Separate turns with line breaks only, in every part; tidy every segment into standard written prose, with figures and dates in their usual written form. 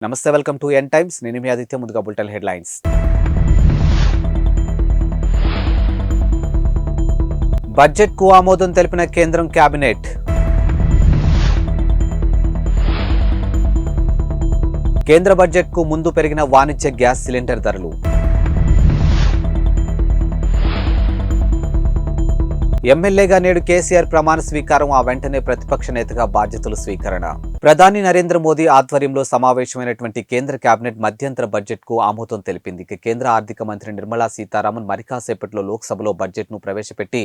నమస్తే, welcome to n times. నేను మీ ఆదిత్య. ముందుగా బులెటిన్ హెడ్లైన్స్. బడ్జెట్కు ఆమోదం తెలిపిన కేంద్రం కేబినెట్. కేంద్ర బడ్జెట్కు ముందు పెరిగిన వాణిజ్య గ్యాస్ సిలిండర్ ధరలు. ఎమ్మెల్యేగా నేడు కేసీఆర్ ప్రమాణ స్వీకారం, ఆ వెంటనే ప్రతిపక్ష నేతగా బాధ్యతలు స్వీకరణ. ప్రధాని నరేంద్ర మోదీ ఆధ్వర్యంలో సమావేశమైనటువంటి కేంద్ర కేబినెట్ మధ్యంతర బడ్జెట్కు ఆమోదం తెలిపింది. కేంద్ర ఆర్థిక మంత్రి నిర్మలా సీతారామన్ మరి కాసేపట్లో లోక్సభలో బడ్జెట్ను ప్రవేశపెట్టి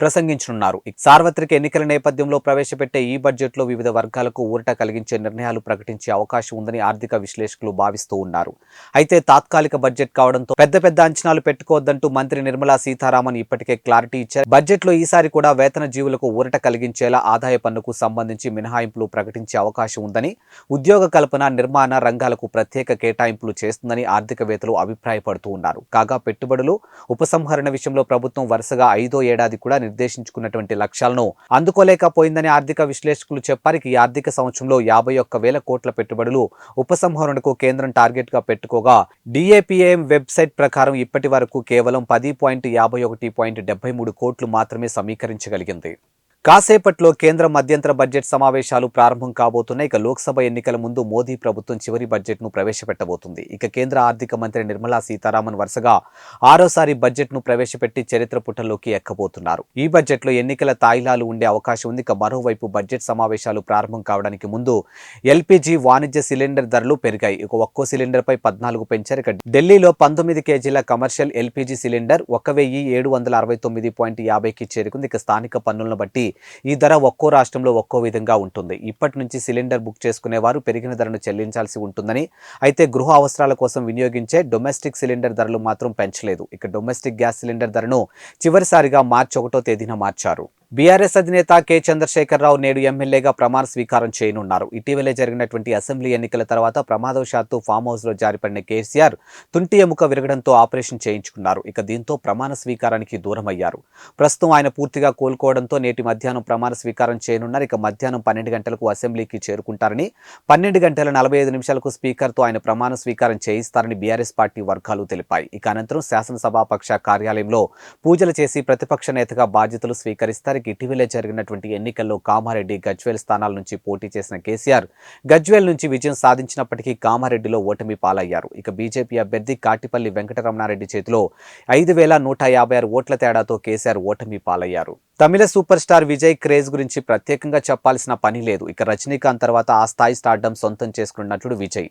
ప్రసంగించనున్నారు. సార్వత్రిక ఎన్నికల నేపథ్యంలో ప్రవేశపెట్టే ఈ బడ్జెట్లో వివిధ వర్గాలకు ఊరట కలిగించే నిర్ణయాలు ప్రకటించే అవకాశం ఉందని ఆర్థిక విశ్లేషకులు భావిస్తూ ఉన్నారు. అయితే తాత్కాలిక బడ్జెట్ కావడంతో పెద్ద అంచనాలు పెట్టుకోవద్దంటూ మంత్రి నిర్మలా సీతారామన్ ఇప్పటికే క్లారిటీ ఇచ్చారు. బడ్జెట్లో ఈసారి కూడా వేతన జీవులకు ఊరట కలిగించేలా ఆదాయ పన్నుకు సంబంధించి మినహాయింపులు ప్రకటించే అవకాశం ఉందని, ఉద్యోగ కల్పన, నిర్మాణ రంగాలకు ప్రత్యేక కేటాయింపులు చేస్తుందని ఆర్థికవేత్తలు అభిప్రాయపడుతూ ఉన్నారు. కాగా పెట్టుబడులు ఉపసంహరణ విషయంలో ప్రభుత్వం వరుసగా 5వ ఏడాది కూడా నిర్దేశించుకున్నటువంటి లక్ష్యాలను అందుకోలేకపోయిందని ఆర్థిక విశ్లేషకులు చెప్పారు. ఈ ఆర్థిక సంవత్సరంలో 51,000 కోట్ల పెట్టుబడులు ఉపసంహరణకు కేంద్రం టార్గెట్ గా పెట్టుకోగా, డిఏపిఏఎం వెబ్సైట్ ప్రకారం ఇప్పటి వరకు కేవలం 10,51,73 కోట్లు మాత్రమే సమీకరించగలిగింది. కాసేపట్లో కేంద్ర మధ్యంతర బడ్జెట్ సమావేశాలు ప్రారంభం కాబోతున్నాయి. లోక్సభ ఎన్నికల ముందు మోదీ ప్రభుత్వం చివరి బడ్జెట్ను ప్రవేశపెట్టబోతుంది. కేంద్ర ఆర్థిక మంత్రి నిర్మలా సీతారామన్ వరుసగా 6వసారి బడ్జెట్ను ప్రవేశపెట్టి చరిత్ర పుటల్లోకి ఎక్కబోతున్నారు. ఈ బడ్జెట్లో ఎన్నికల తాయిలాలు ఉండే అవకాశం ఉంది. మరోవైపు బడ్జెట్ సమావేశాలు ప్రారంభం కావడానికి ముందు ఎల్పీజీ వాణిజ్య సిలిండర్ ధరలు పెరిగాయి. ఒక్కో సిలిండర్ పై 14 పెంచారు. ఢిల్లీలో 19 కేజీల కమర్షియల్ ఎల్పీజీ సిలిండర్ 1,769.50కి చేరుకుంది. స్థానిక పన్నులను బట్టి ఈ ధర ఒక్కో రాష్ట్రంలో ఒక్కో విధంగా ఉంటుంది. ఇప్పటి నుంచి సిలిండర్ బుక్ చేసుకునేవారు పెరిగిన ధరను చెల్లించాల్సి ఉంటుందని, అయితే గృహ అవసరాల కోసం వినియోగించే డొమెస్టిక్ సిలిండర్ ధరలు మాత్రం పెంచలేదు. డొమెస్టిక్ గ్యాస్ సిలిండర్ ధరను చివరిసారిగా మార్చి 1వ తేదీన మార్చారు. బీఆర్ఎస్ అధినేత కె చంద్రశేఖరరావు నేడు ఎమ్మెల్యేగా ప్రమాణ స్వీకారం చేయనున్నారు. ఇటీవలే జరిగినటువంటి అసెంబ్లీ ఎన్నికల తర్వాత ప్రమాదవశాత్తు ఫామ్ హౌస్ లో జారిపడిన కేసీఆర్ తుంటి ఎముక విరగడంతో ఆపరేషన్ చేయించుకున్నారు. దీంతో ప్రమాణ స్వీకారానికి దూరమయ్యారు. ప్రస్తుతం ఆయన పూర్తిగా కోలుకోవడంతో నేటి మధ్యాహ్నం ప్రమాణ స్వీకారం చేయనున్నారు. మధ్యాహ్నం 12 గంటలకు అసెంబ్లీకి చేరుకుంటారని, 12:45 స్పీకర్తో ఆయన ప్రమాణ స్వీకారం చేయిస్తారని బీఆర్ఎస్ పార్టీ వర్గాలు తెలిపాయి. అనంతరం శాసనసభాపక్ష కార్యాలయంలో పూజలు చేసి ప్రతిపక్ష నేతగా బాధ్యతలు స్వీకరిస్తారు. ఇటీవలే జరిగినటువంటి ఎన్నికల్లో కామారెడ్డి, గజ్వేల్ స్థానాల నుంచి పోటీ చేసిన కేసీఆర్ గజ్వేల్ నుంచి విజయం సాధించినప్పటికీ కామారెడ్డిలో ఓటమి పాలయ్యారు. బీజేపీ అభ్యర్థి కాటిపల్లి వెంకటరమణారెడ్డి చేతిలో 5,156 ఓట్ల తేడాతో కేసీఆర్ ఓటమి పాలయ్యారు. తమిళ సూపర్ స్టార్ విజయ్ క్రేజ్ గురించి ప్రత్యేకంగా చెప్పాల్సిన పని లేదు. రజనీకాంత్ తర్వాత ఆ స్థాయి స్టార్డమ్ సొంతం చేసుకున్న నటుడు విజయ్.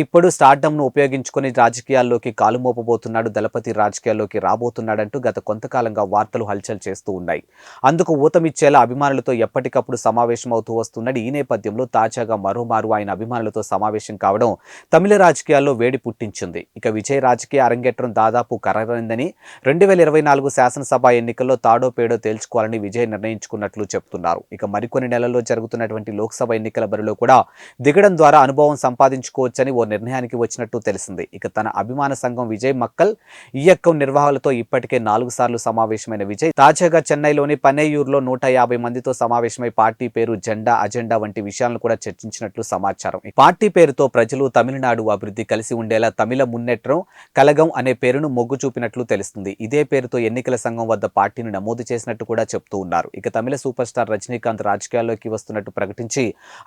ఇప్పుడు స్టార్డమ్ను ఉపయోగించుకుని రాజకీయాల్లోకి కాలు మోపబోతున్నాడు. దళపతి రాజకీయాల్లోకి రాబోతున్నాడంటూ గత కొంతకాలంగా వార్తలు హల్చల్ చేస్తూ ఉన్నాయి. అందుకు ఊతమిచ్చేలా అభిమానులతో ఎప్పటికప్పుడు సమావేశం అవుతూ వస్తున్నాడు. ఈ నేపథ్యంలో తాజాగా మరోమారు ఆయన అభిమానులతో సమావేశం కావడం తమిళ రాజకీయాల్లో వేడి పుట్టించింది. విజయ్ రాజకీయ అరంగేట్రం దాదాపు ఖరారైందని, 2024 శాసనసభ ఎన్నికల్లో తాడో పేడో తేల్చుకోవాలని విజయ్ నిర్ణయించుకున్నట్లు చెబుతున్నారు. మరికొన్ని నెలల్లో జరుగుతున్నటువంటి లోక్సభ ఎన్నికల బరిలో కూడా దిగడం ద్వారా అనుభవం సంపాదించుకోవచ్చని ఓ నిర్ణయానికి వచ్చినట్టు తెలిసింది. తన అభిమాన సంఘం విజయ్ మక్కల్ ఇయక్కం నిర్వాహకులతో ఇప్పటికే 4 సార్లు సమావేశమైన విజయ్ తాజాగా చెన్నైలోని పనేయూరులో 150 మందితో సమావేశమై పార్టీ పేరు, జెండా, అజెండా వంటి విషయాలను కూడా చర్చించినట్లు సమాచారం. పార్టీ పేరుతో ప్రజలు తమిళనాడు అభివృద్ధి కలిసి ఉండేలా తమిళ మున్నేట్రం కలగం అనే పేరును మొగ్గు చూపినట్లు తెలుస్తుంది. ఇదే పేరుతో ఎన్నికల సంఘం వద్ద పార్టీని నమోదు చేసినట్టు కూడా చెప్తూ ఉన్నారు. తమిళ సూపర్ స్టార్ రజనీకాంత్ రాజకీయాల్లోకి వస్తున్నట్టు ప్రకటించి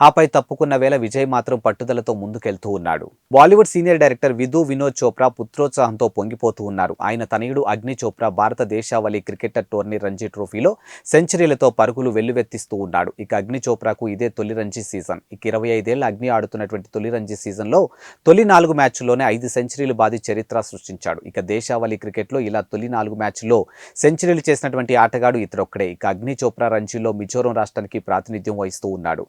ఆపై తప్పుకున్న వేళ విజయ్ మాత్రం పట్టుదలతో ముందుకెళ్తూ ఉన్నాడు. బాలీవుడ్ సీనియర్ డైరెక్టర్ వినోద్ చోప్రా పుత్రోత్సాహంతో పొంగిపోతూ ఉన్నారు. ఆయన తనయుడు అగ్ని చోప్రా భారత దేశావళి క్రికెటర్ టోర్నీ రంజీ ట్రోఫీలో సెంచరీలతో పరుగులు వెల్లువెత్తిస్తూ ఉన్నాడు. అగ్ని చోప్రాకు ఇదే తొలి రంజీ సీజన్. 25 ఏళ్ల అగ్ని ఆడుతున్నటువంటి తొలి రంజీ సీజన్లో తొలి 4 మ్యాచ్ల్లోనే 5 సెంచరీలు బాది చరిత్ర సృష్టించాడు. దేశావళి క్రికెట్లో ఇలా తొలి 4 మ్యాచ్ల్లో సెంచరీలు చేసినటువంటి ఆటగాడు ఇతరొక్కడే. అగ్ని చోప్రా రంజీలో మిజోరం రాష్ట్రానికి ప్రాతినిధ్యం వహిస్తూ ఉన్నాడు.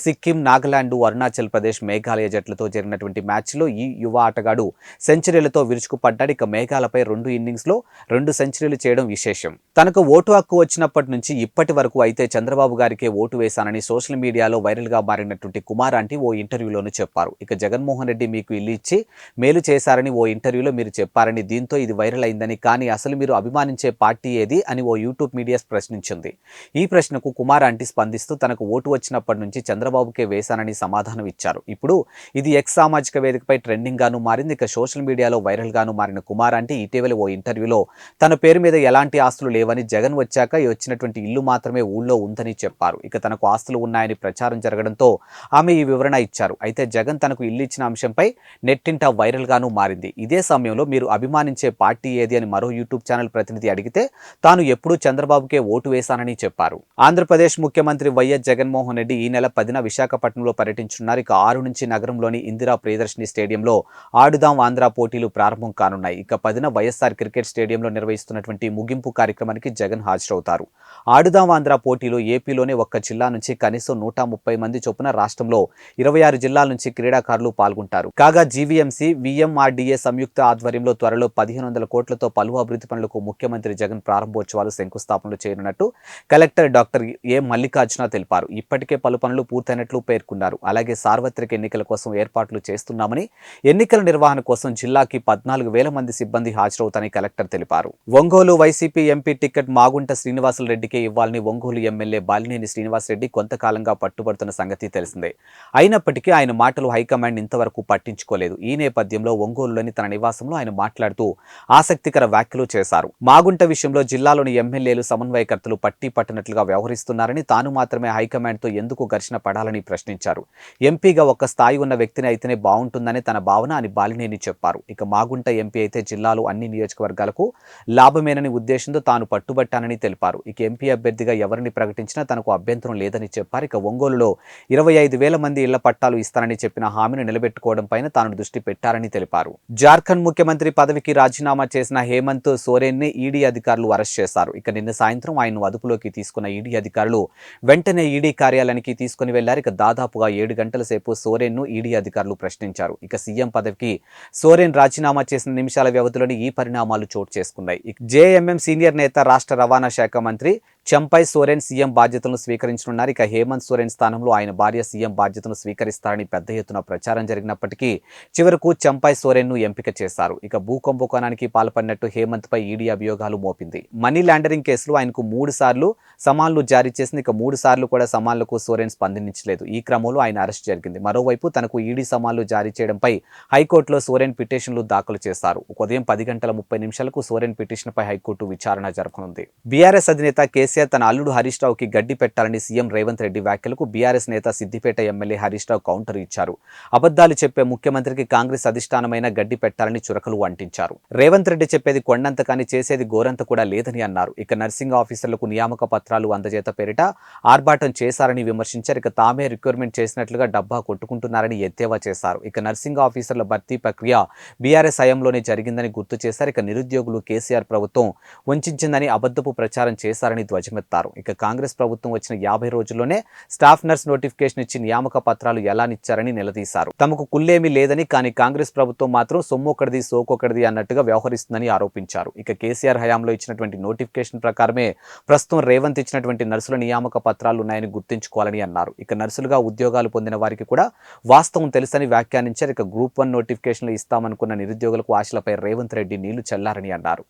సిక్కిం, నాగాలాండ్, అరుణాచల్ ప్రదేశ్, మేఘాలయ జట్లతో జరిగినటువంటి మ్యాచ్లో ఈ యువ ఆటగాడు సెంచరీలతో విరుచుకుపడ్డాడు. మేఘాలపై 2 ఇన్నింగ్స్లో 2 సెంచరీలు చేయడం విశేషం. తనకు ఓటు హక్కు వచ్చినప్పటి నుంచి ఇప్పటి వరకు అయితే చంద్రబాబు గారికే ఓటు వేశానని సోషల్ మీడియాలో వైరల్ గా మారినటువంటి కుమార్ ఆంటీ ఓ ఇంటర్వ్యూలోనూ చెప్పారు. జగన్మోహన్ రెడ్డి మీకు ఇల్లు ఇచ్చి మేలు చేశారని ఓ ఇంటర్వ్యూలో మీరు చెప్పారని, దీంతో ఇది వైరల్ అయిందని, కానీ అసలు మీరు అభిమానించే పార్టీ ఏది అని ఓ యూట్యూబ్ మీడియా ప్రశ్నించింది. ఈ ప్రశ్నకు కుమార్ ఆంటీ స్పందిస్తూ తనకు ఓటు వచ్చినప్పటి నుంచి చంద్రబాబుకే వేశానని సమాధానం ఇచ్చారు. ఇప్పుడు ఇది ఎక్స్ సామాజిక వేదికపై ట్రెండింగ్ గాను మారింది. ఇక సోషల్ మీడియాలో వైరల్ గాను మారిన కుమార్ ఆంటీ ఇటీవల ఓ ఇంటర్వ్యూలో తన పేరు మీద ఎలాంటి ఆస్తులు లేవని, జగన్ వచ్చాక వచ్చినటువంటి ఇల్లు మాత్రమే ఊళ్ళో ఉందని చెప్పారు. ఇక తనకు ఆస్తులు ఉన్నాయని ప్రచారం జరగడంతో ఆమె ఈ వివరణ ఇచ్చారు. అయితే జగన్ తనకు ఇల్లు ఇచ్చిన అంశంపై నెట్టింట వైరల్ గాను మారింది. ఇదే సమయంలో మీరు అభిమానించే పార్టీ ఏది అని మరో యూట్యూబ్ ఛానల్ ప్రతినిధి అడిగితే తాను ఎప్పుడూ చంద్రబాబుకే ఓటు వేశానని చెప్పారు. ఆంధ్రప్రదేశ్ ముఖ్యమంత్రి వైఎస్ జగన్మోహన్ రెడ్డి ఈ నెల 10న విశాఖపట్నంలో పర్యటించున్నారు. ఇక 6 నుంచి నగరంలోని ఇందిరా ప్రియదర్శిని స్టేడియంలో ఆడుదాం ఆంధ్ర పోటీలు ప్రారంభం కానున్నాయి. ఇక 10న వైఎస్ఆర్ క్రికెట్ స్టేడియంలో నిర్వహిస్తున్నటువంటి ముగింపు కార్యక్రమానికి జగన్ హాజరవుతారు. ఆడుదాం ఆంధ్ర పోటీలో ఏపీలోనే ఒక్క జిల్లా నుంచి కనీసం 130 మంది చొప్పున రాష్ట్రంలో 26 జిల్లాల నుంచి క్రీడాకారులు పాల్గొంటారు. కాగా జీవీఎంసీ, వీఎంఆర్డీఏ సంయుక్త ఆధ్వర్యంలో త్వరలో 1500 కోట్లతో పలు అభివృద్ధి పనులకు ముఖ్యమంత్రి జగన్ ప్రారంభోత్సవాలు శంకుస్థాపనలు చేయనున్నట్టు కలెక్టర్ డాక్టర్ ఏ మల్లికార్జున తెలిపారు. ఇప్పటికే పలు పనులు పూర్తయినట్లు పేర్కొన్నారు. అలాగే సార్వత్రిక ఎన్నికల కోసం ఏర్పాట్లు చేస్తున్నామని, ఎన్నికల నిర్వహణ కోసం జిల్లాకి 14,000 మంది సిబ్బంది హాజరవుతారని కలెక్టర్ తెలిపారు. Ongole YCP MP ticket Magunta శ్రీనివాసులరెడ్డికే ఇవ్వాలని ఒంగోలు ఎమ్మెల్యే బాలినేని శ్రీనివాసరెడ్డి కొంతకాలంగా పట్టుబడుతున్న సంగతి తెలిసిందే. అయినప్పటికీ ఆయన మాటలు హైకమాండ్ ఇంతవరకు పట్టించుకోలేదు. ఈ నేపథ్యంలో ఒంగోలులోని తన నివాసంలో ఆయన మాట్లాడుతూ ఆసక్తికర వ్యాఖ్యలు చేశారు. మాగుంట విషయంలో జిల్లాలోని ఎమ్మెల్యేలు సమన్వయకర్తలు పట్టి పట్టినట్లుగా వ్యవహరిస్తున్నారని, తాను మాత్రమే హైకమాండ్తో ఎందుకు ఘర్షణ పడాలని ప్రశ్నించారు. ఎంపీగా ఒక స్థాయి ఉన్న వ్యక్తిని అయితేనే బాగుంటుందని తన భావన అని బాలినేని చెప్పారు. ఇక మాగుంట ఎంపీ అయితే జిల్లాలో అన్ని నియోజకవర్గాలకు లాభమేనని ఉద్దేశంతో తాను పట్టుబట్టానని తెలిపారు. ఇక ఎంపీ అభ్యర్థిగా ఎవరిని ప్రకటించినా తనకు అభ్యంతరం లేదని చెప్పారు. ఇక ఒంగోలులో 25,000 మంది ఇళ్ల పట్టాలు ఇస్తానని చెప్పిన హామీని నిలబెట్టుకోవడం పైన తాను దృష్టి పెట్టారని తెలిపారు. జార్ఖండ్ ముఖ్యమంత్రి పదవికి రాజీనామా చేసిన హేమంత్ సోరెన్ ని ఈడీ అధికారులు అరెస్ట్ చేశారు. ఇక నిన్న సాయంత్రం ఆయన్ను అదుపులోకి తీసుకున్న ఈడీ అధికారులు వెంటనే ఈడీ కార్యాలయానికి తీసుకుని వెళ్లారు. ఇక దాదాపుగా 7 గంటల సేపు సోరెన్ ను ఈడీ అధికారులు ప్రశ్నించారు. ఇక సీఎం పదవికి సోరెన్ రాజీనామా చేసిన నిమిషాల వ్యవధిలోని ఈ పరిణామాలు చోటు చేసుకున్నాయి. జేఎంఎం సీనియర్ నేత, రాష్ట్ర రవాణా శాఖ మంత్రి చంపై సోరెన్ సీఎం బాధ్యతలను స్వీకరించనున్నారు. ఇక హేమంత్ సోరెన్ స్థానంలో ఆయన భార్య సీఎం బాధ్యతలను స్వీకరిస్తారని పెద్ద ఎత్తున ప్రచారం జరిగినప్పటికీ చివరకు చంపై సోరెన్ ను ఎంపిక చేశారు. ఇక భూ కుంభకోణానికి పాల్పడినట్టు హేమంత్ పై ఈడీ అభియోగాలు మోపింది. మనీ లాండరింగ్ కేసులో ఆయనకు 3 సార్లు సమాన్లు జారీ చేసింది. ఇక 3 సార్లు కూడా సమాన్లకు సోరెన్ స్పందించలేదు. ఈ క్రమంలో ఆయన అరెస్ట్ జరిగింది. మరోవైపు తనకు ఈడీ సమాన్లు జారీ చేయడంపై హైకోర్టులో సోరెన్ పిటిషన్లు దాఖలు చేశారు. ఉదయం 10:30 సోరెన్ పిటిషన్పై హైకోర్టు విచారణ జరపనుంది. బీఆర్ఎస్ అధినేత కేసీఆర్ తన అల్లుడు హరీష్ రావుకి గడ్డి పెట్టాలని సీఎం రేవంత్ రెడ్డి వ్యాఖ్యలకు బీఆర్ఎస్ నేత సిద్దిపేట ఎమ్మెల్యే హరీష్ రావు కౌంటర్ ఇచ్చారు. అబద్ధాలు చెప్పే ముఖ్యమంత్రికి కాంగ్రెస్ అధిష్టానమైన గడ్డి పెట్టాలని చురకలు అంటించారు. రేవంత్ రెడ్డి చెప్పేది కొండంత కానీ చేసేది గోరంత కూడా లేదని అన్నారు. ఇక నర్సింగ్ ఆఫీసర్లకు నియామక పత్రాలు అందజేత పేరిట ఆర్భాటం చేశారని విమర్శించారు. ఇక తామే రిక్రూట్మెంట్ చేసినట్లుగా డబ్బా కొట్టుకుంటున్నారని ఎద్దేవా చేశారు. ఇక నర్సింగ్ ఆఫీసర్ల భర్తీ ప్రక్రియ బీఆర్ఎస్ హయాంలోనే జరిగిందని గుర్తు చేశారు. ఇక నిరుద్యోగులు కేసీఆర్ ప్రభుత్వం వంచిందని అబద్ధపు ప్రచారం చేశారని ధ్వజమెత్తారు. ఇక కాంగ్రెస్ ప్రభుత్వం వచ్చిన 50 రోజుల్లోనే స్టాఫ్ నర్స్ నోటిఫికేషన్ ఇచ్చి నియామక పత్రాలు ఎలా నిచ్చారని నిలదీశారు. తమకు కుల్లేమీ లేదని, కానీ కాంగ్రెస్ ప్రభుత్వం మాత్రం సొమ్మొకటిది సోకొకటిది అన్నట్టుగా వ్యవహరిస్తుందని ఆరోపించారు. ఇక కేసీఆర్ హయాంలో ఇచ్చినటువంటి నోటిఫికేషన్ ప్రకారమే ప్రస్తుతం రేవంత్ ఇచ్చినటువంటి నర్సుల నియామక పత్రాలు ఉన్నాయని గుర్తుంచుకోవాలని అన్నారు. ఇక నర్సులుగా ఉద్యోగాలు పొందిన వారికి కూడా వాస్తవం తెలుసని వ్యాఖ్యానించారు. ఇక గ్రూప్ 1 నోటిఫికేషన్లు ఇస్తామనుకున్న నిరుద్యోగులకు ఆశలపై రేవంత్ రెడ్డి నీళ్లు చల్లారని అన్నారు.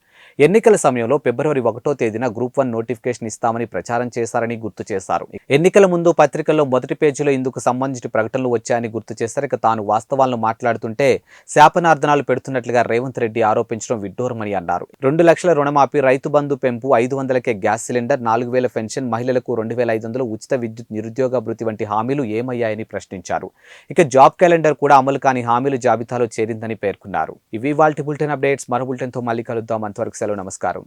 ఎన్నికల సమయంలో ఫిబ్రవరి 1వ తేదీన గ్రూప్ 1 నోటిఫికేషన్ ఇస్తామని ప్రచారం చేశారని గుర్తు చేశారు. ఎన్నికల ముందు పత్రికల్లో మొదటి పేజీలో ఇందుకు సంబంధించిన ప్రకటనలు వచ్చాయని గుర్తు చేశారు. ఇక తాను వాస్తవాలను మాట్లాడుతుంటే శాపనార్థనాలు పెడుతున్నట్లుగా రేవంత్ రెడ్డి ఆరోపించడం విడ్డూరమని అన్నారు. 2 లక్షల రుణమాఫీ, రైతు బంధు పెంపు, 500కే గ్యాస్ సిలిండర్, 4,000 పెన్షన్, మహిళలకు 2,500 ఉచిత విద్యుత్, నిరుద్యోగ భృతి వంటి హామీలు ఏమయ్యాయని ప్రశ్నించారు. ఇక జాబ్ క్యాలెండర్ కూడా అమలు కాని హామీలు జాబితాలో చేరిందని పేర్కొన్నారు. ఇవి వాల్టి బులెటిన్ అప్డేట్స్. మరో బులెటిన్తో మళ్ళీ కలుద్దాం. అంతవరకు సెలవు. నమస్కారం.